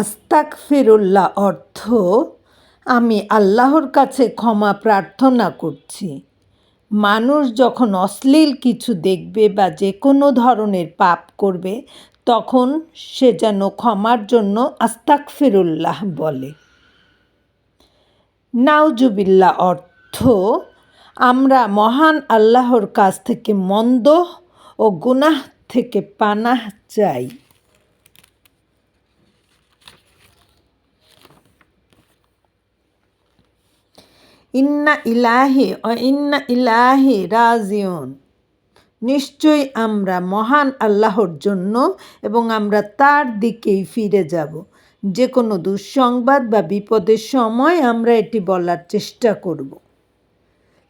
আস্তাগফিরুল্লাহ অর্থ আমি আল্লাহর কাছে ক্ষমা প্রার্থনা করছি। মানুষ যখন অশ্লীল কিছু দেখবে বা যে কোনো ধরনের পাপ করবে তখন সে যেন ক্ষমার জন্য আস্তাগফিরুল্লাহ বলে। নাউজুবিল্লাহ অর্থ আমরা মহান আল্লাহর কাছ থেকে মন্দ ও গুনাহ থেকে পানাহ চাই। ইন্না ইলাহি ও ইন্না ইলাহি রাজিউন, নিশ্চয়ই আমরা মহান আল্লাহর জন্য এবং আমরা তার দিকেই ফিরে যাব। যে কোনো দুঃসংবাদ বা বিপদের সময় আমরা এটি বলার চেষ্টা করব।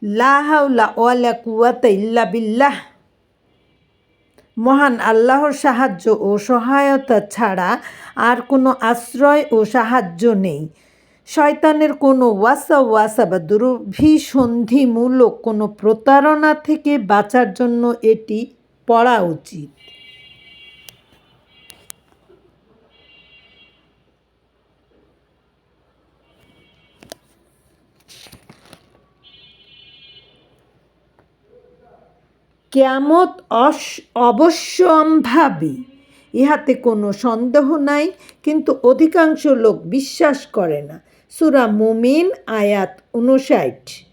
লা হাওলা ওয়ালা কুওয়াতা ইল্লা বিল্লাহ, মহান আল্লাহর সাহায্য ও সহায়তা ছাড়া আর কোনো আশ্রয় ও সাহায্য নেই। শয়তানের কোনো ওয়াসওয়াসা বা দুরভিসন্ধিমূলক কোনো প্রতারণা থেকে বাঁচার জন্য এটি পড়া উচিত। কিয়ামত অবশ্যম্ভাবী, ইহাতে কোনো সন্দেহ নাই, কিন্তু অধিকাংশ লোক বিশ্বাস করে না। সূরা মুমিন আয়াত ৫৯।